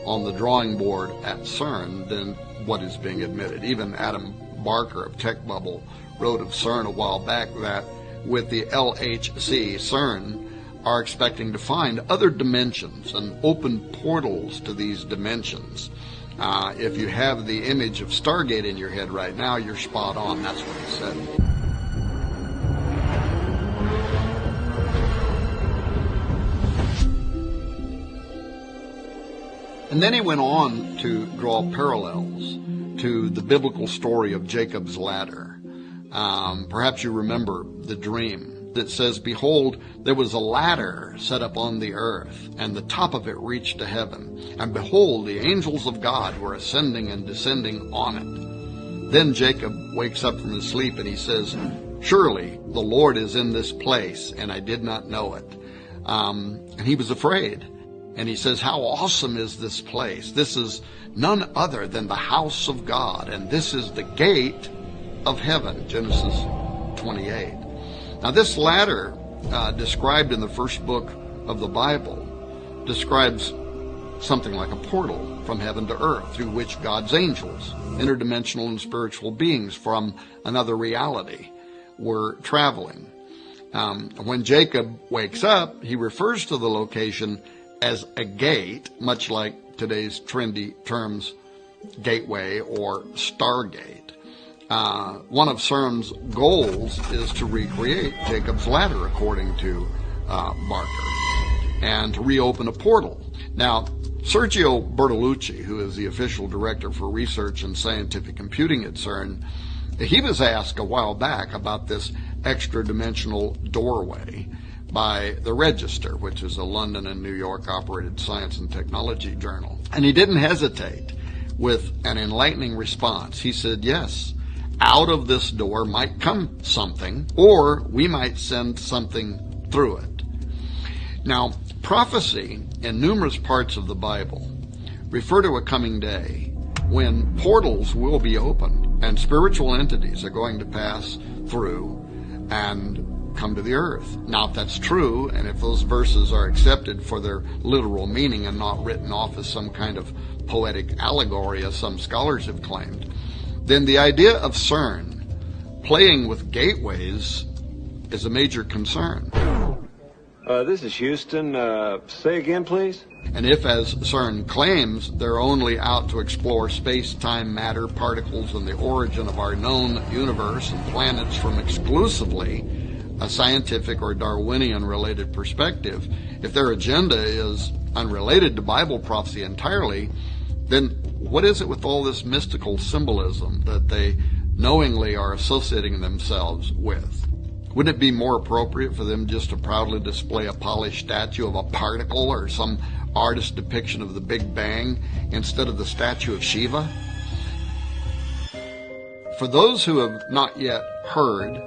on the drawing board at CERN than what is being admitted. Even Adam Barker of Tech Bubble wrote of CERN a while back that with the LHC, CERN are expecting to find other dimensions and open portals to these dimensions. If you have the image of Stargate in your head right now, you're spot on. That's what he said. And then he went on to draw parallels to the biblical story of Jacob's ladder. Perhaps you remember the dream that says, "Behold, there was a ladder set up on the earth, and the top of it reached to heaven. And behold, the angels of God were ascending and descending on it." Then Jacob wakes up from his sleep and he says, "Surely the Lord is in this place, and I did not know it." And he was afraid. And he says, "How awesome is this place? This is none other than the house of God, and this is the gate of heaven." Genesis 28. Now this ladder, described in the first book of the Bible, describes something like a portal from heaven to earth through which God's angels, interdimensional and spiritual beings from another reality, were traveling. When Jacob wakes up, he refers to the location as a gate, much like today's trendy terms gateway or Stargate. One of CERN's goals is to recreate Jacob's ladder, according to Barker, and to reopen a portal. Now, Sergio Bertolucci, who is the official director for research and scientific computing at CERN, he was asked a while back about this extra-dimensional doorway by the Register, which is a London and New York operated science and technology journal. And he didn't hesitate with an enlightening response. He said, "Yes, out of this door might come something, or we might send something through it." Now, prophecy in numerous parts of the Bible refer to a coming day when portals will be opened and spiritual entities are going to pass through and come to the earth. Now, if that's true, and if those verses are accepted for their literal meaning and not written off as some kind of poetic allegory, as some scholars have claimed, then the idea of CERN playing with gateways is a major concern. This is Houston. Say again, please? And if, as CERN claims, they're only out to explore space-time matter, particles, and the origin of our known universe and planets from exclusively a scientific or Darwinian-related perspective, if their agenda is unrelated to Bible prophecy entirely, then what is it with all this mystical symbolism that they knowingly are associating themselves with? Wouldn't it be more appropriate for them just to proudly display a polished statue of a particle or some artist depiction of the Big Bang instead of the statue of Shiva? For those who have not yet heard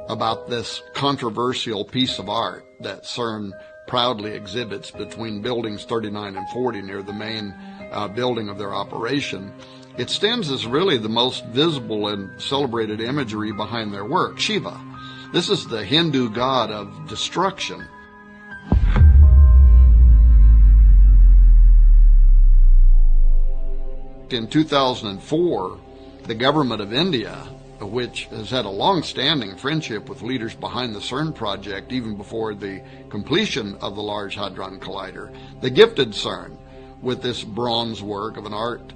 about this controversial piece of art that CERN proudly exhibits between buildings 39 and 40 near the main building of their operation, it stands as really the most visible and celebrated imagery behind their work, Shiva. This is the Hindu god of destruction. In 2004, the government of India, which has had a long-standing friendship with leaders behind the CERN project even before the completion of the Large Hadron Collider, they gifted CERN with this bronze work of an art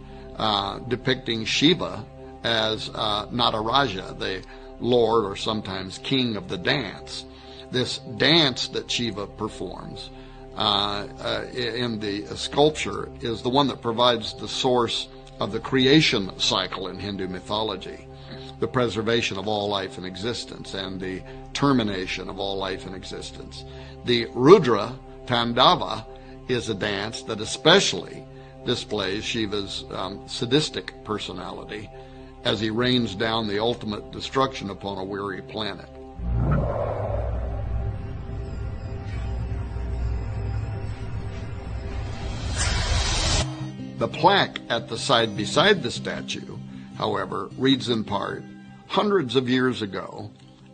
depicting Shiva as Nataraja, the lord or sometimes king of the dance. This dance that Shiva performs in the sculpture is the one that provides the source of the creation cycle in Hindu mythology, the preservation of all life in existence and the termination of all life in existence. The Rudra Tandava is a dance that especially displays Shiva's sadistic personality as he rains down the ultimate destruction upon a weary planet. The plaque at the side beside the statue, however, reads in part, "Hundreds of years ago,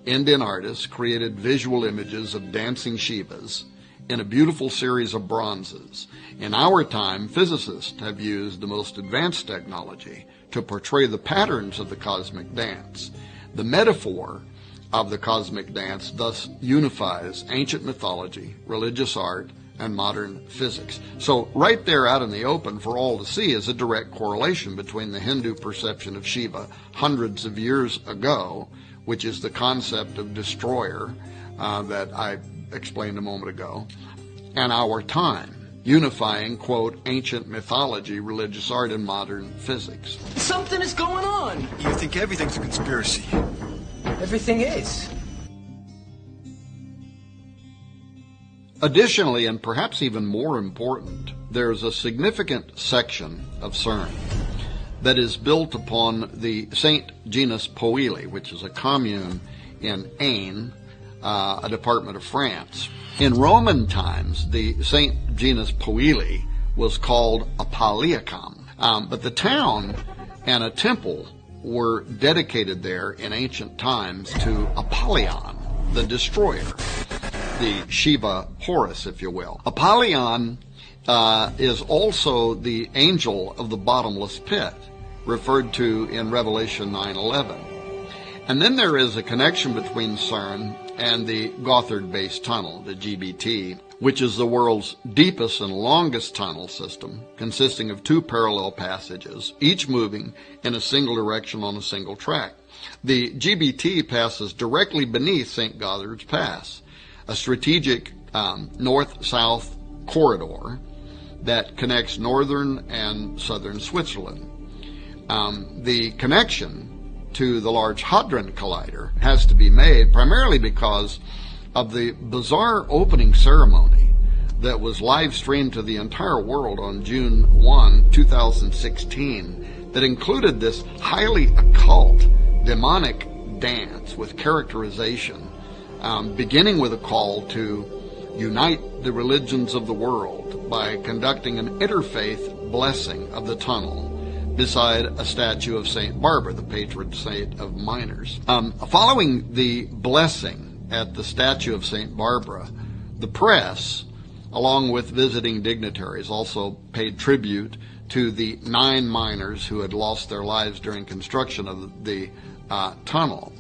Indian artists created visual images of dancing Shivas in a beautiful series of bronzes. In our time, physicists have used the most advanced technology to portray the patterns of the cosmic dance. The metaphor of the cosmic dance thus unifies ancient mythology, religious art, and modern physics. So right there out in the open for all to see is a direct correlation between the Hindu perception of Shiva hundreds of years ago, which is the concept of destroyer that I explained a moment ago, and our time, unifying, quote, ancient mythology, religious art, and modern physics. Something is going on. You think everything's a conspiracy. Everything is. Additionally, and perhaps even more important, there's a significant section of CERN that is built upon the St. Genus Poili, which is a commune in Ain, a department of France. In Roman times, the St. Genus Poili was called Apaliacum, but the town and a temple were dedicated there in ancient times to Apollyon, the destroyer, the Shiva Horus, if you will. Apollyon is also the angel of the bottomless pit, referred to in Revelation 9:11. And then there is a connection between CERN and the Gothard Base Tunnel, the GBT, which is the world's deepest and longest tunnel system, consisting of two parallel passages, each moving in a single direction on a single track. The GBT passes directly beneath St. Gothard's Pass, a strategic north-south corridor that connects northern and southern Switzerland. The connection to the Large Hadron Collider has to be made primarily because of the bizarre opening ceremony that was live streamed to the entire world on June 1, 2016, that included this highly occult, demonic dance with characterization, beginning with a call to unite the religions of the world by conducting an interfaith blessing of the tunnel beside a statue of St. Barbara, the patron saint of miners. Following the blessing at the statue of St. Barbara, the press, along with visiting dignitaries, also paid tribute to the 9 miners who had lost their lives during construction of the tunnel.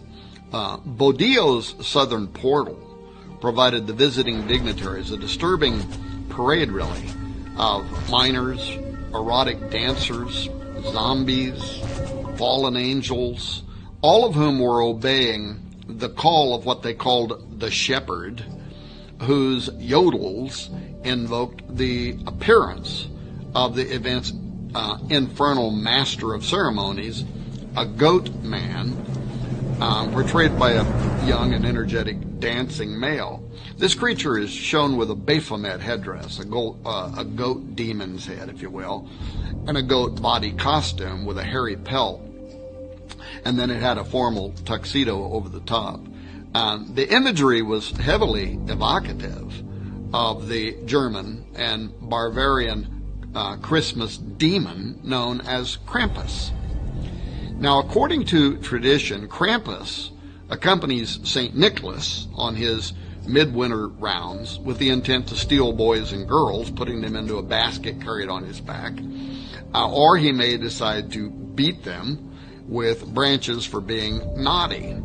Bodio's southern portal provided the visiting dignitaries a disturbing parade, really, of miners, erotic dancers, zombies, fallen angels, all of whom were obeying the call of what they called the shepherd, whose yodels invoked the appearance of the event's infernal master of ceremonies, a goat man, portrayed by a young and energetic dancing male. This creature is shown with a Baphomet headdress, a goat demon's head, if you will, and a goat body costume with a hairy pelt, and then it had a formal tuxedo over the top. The imagery was heavily evocative of the German and Bavarian Christmas demon known as Krampus. Now, according to tradition, Krampus accompanies St. Nicholas on his midwinter rounds with the intent to steal boys and girls, putting them into a basket carried on his back, or he may decide to beat them with branches for being naughty.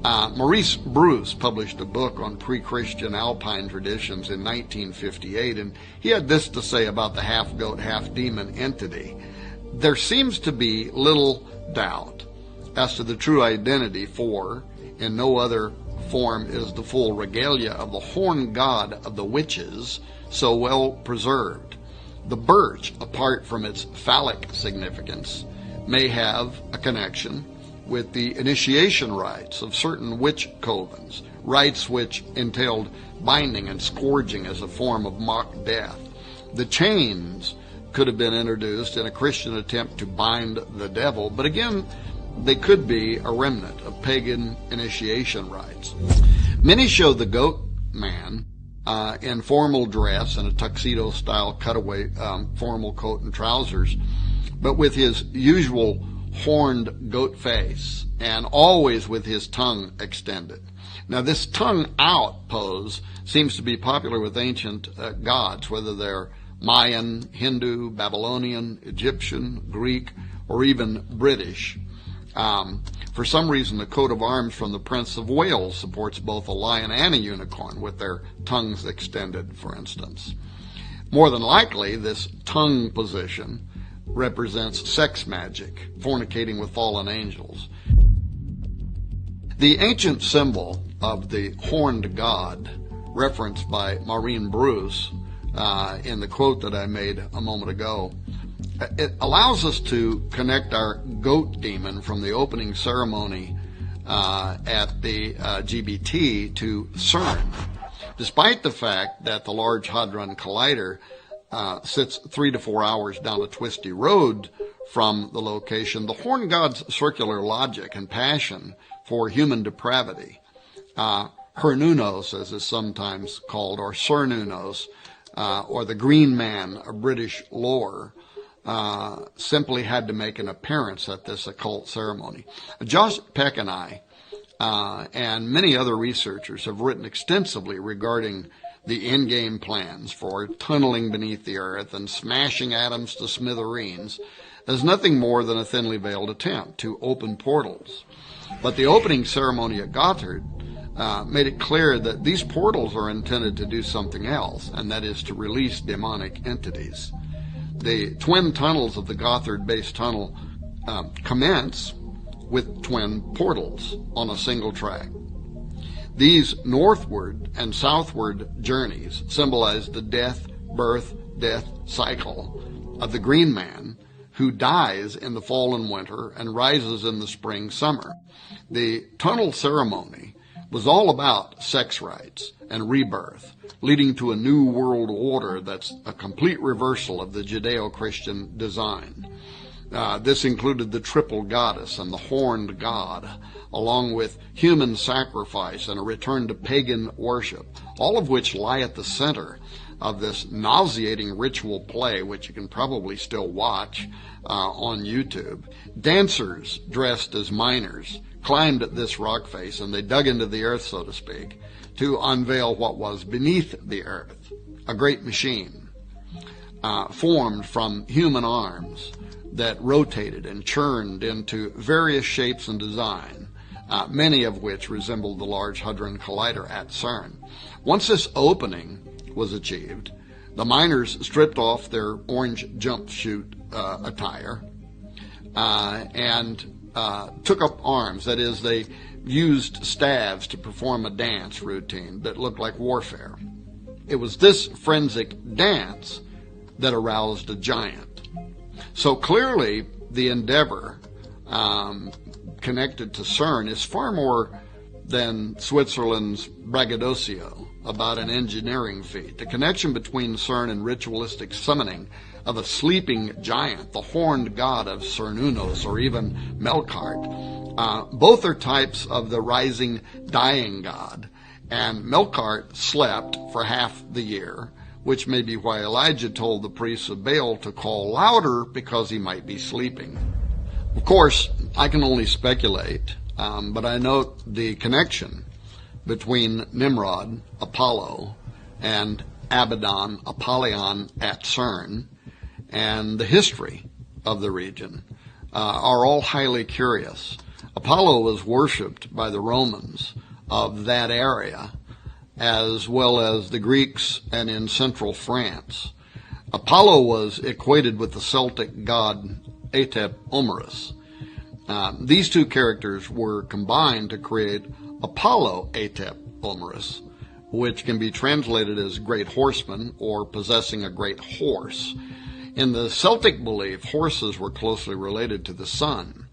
Maurice Bruce published a book on pre-Christian alpine traditions in 1958, and he had this to say about the half-goat, half-demon entity. There seems to be little doubt as to the true identity, for in no other form is the full regalia of the horn god of the witches so well preserved. The birch, apart from its phallic significance, may have a connection with the initiation rites of certain witch covens, rites which entailed binding and scourging as a form of mock death. The chains could have been introduced in a Christian attempt to bind the devil, but again, they could be a remnant of pagan initiation rites. Many show the goat man in formal dress and a tuxedo-style cutaway formal coat and trousers, but with his usual horned goat face and always with his tongue extended. Now, this tongue out pose seems to be popular with ancient gods, whether they're Mayan, Hindu, Babylonian, Egyptian, Greek, or even British. For some reason, the coat of arms from the Prince of Wales supports both a lion and a unicorn with their tongues extended, for instance. More than likely, this tongue position represents sex magic, fornicating with fallen angels. The ancient symbol of the horned god, referenced by Maureen Bruce in the quote that I made a moment ago, it allows us to connect our goat demon from the opening ceremony at the GBT to CERN. Despite the fact that the Large Hadron Collider sits 3 to 4 hours down a twisty road from the location, the horn god's circular logic and passion for human depravity, Hernunos, as is sometimes called, or Cernunos, or the Green Man of British lore, simply had to make an appearance at this occult ceremony. Josh Peck and I and many other researchers have written extensively regarding the in-game plans for tunneling beneath the earth and smashing atoms to smithereens as nothing more than a thinly veiled attempt to open portals. But the opening ceremony at Gotthard made it clear that these portals are intended to do something else, and that is to release demonic entities. The twin tunnels of the Gotthard base tunnel commence with twin portals on a single track. These northward and southward journeys symbolize the death, birth, death cycle of the Green Man, who dies in the fall and winter and rises in the spring, summer. The tunnel ceremony was all about sex rights and rebirth, leading to a new world order that's a complete reversal of the Judeo-Christian design. This included the triple goddess and the horned god, along with human sacrifice and a return to pagan worship, all of which lie at the center of this nauseating ritual play, which you can probably still watch on YouTube. Dancers dressed as miners climbed at this rock face, and they dug into the earth, so to speak, to unveil what was beneath the earth, a great machine formed from human arms that rotated and churned into various shapes and design, many of which resembled the Large Hadron Collider at CERN. Once this opening was achieved, the miners stripped off their orange jumpsuit attire and took up arms. That is, they used staves to perform a dance routine that looked like warfare. It was this forensic dance that aroused a giant. So clearly, the endeavor connected to CERN is far more than Switzerland's braggadocio about an engineering feat. The connection between CERN and ritualistic summoning of a sleeping giant, the horned god of Cernunnos, or even Melkart. Both are types of the rising, dying god, and Melkart slept for half the year, which may be why Elijah told the priests of Baal to call louder, because he might be sleeping. Of course, I can only speculate, but I note the connection between Nimrod, Apollo, and Abaddon, Apollyon at CERN, and the history of the region are all highly curious. Apollo was worshipped by the Romans of that area, as well as the Greeks and in central France. Apollo was equated with the Celtic god Atep Omerus. These two characters were combined to create Apollo Atep Omerus, which can be translated as great horseman or possessing a great horse. In the Celtic belief, horses were closely related to the sun.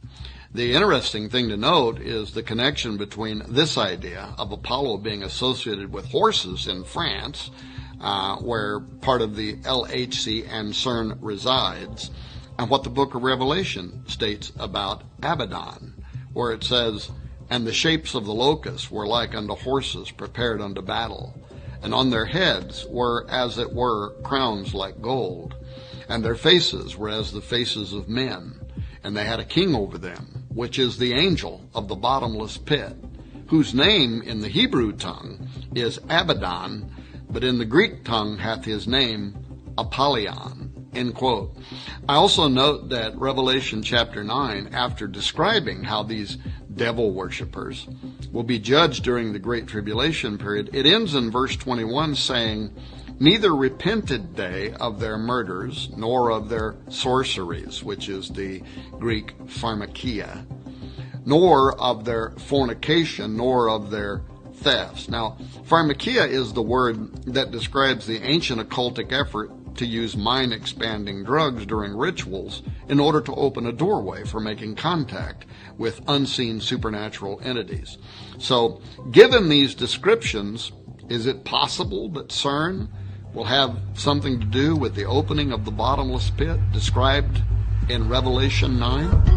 The interesting thing to note is the connection between this idea of Apollo being associated with horses in France, where part of the LHC and CERN resides, and what the book of Revelation states about Abaddon, where it says, "And the shapes of the locusts were like unto horses prepared unto battle, and on their heads were as it were crowns like gold, and their faces were as the faces of men, and they had a king over them, which is the angel of the bottomless pit, whose name in the Hebrew tongue is Abaddon, but in the Greek tongue hath his name Apollyon. End quote. I also note that Revelation chapter 9, after describing how these devil worshippers will be judged during the Great Tribulation period, it ends in verse 21 saying, neither repented they of their murders, nor of their sorceries, which is the Greek pharmakia, nor of their fornication, nor of their thefts. Now, pharmakia is the word that describes the ancient occultic effort to use mind-expanding drugs during rituals in order to open a doorway for making contact with unseen supernatural entities. So, given these descriptions, is it possible that CERN will have something to do with the opening of the bottomless pit described in Revelation 9?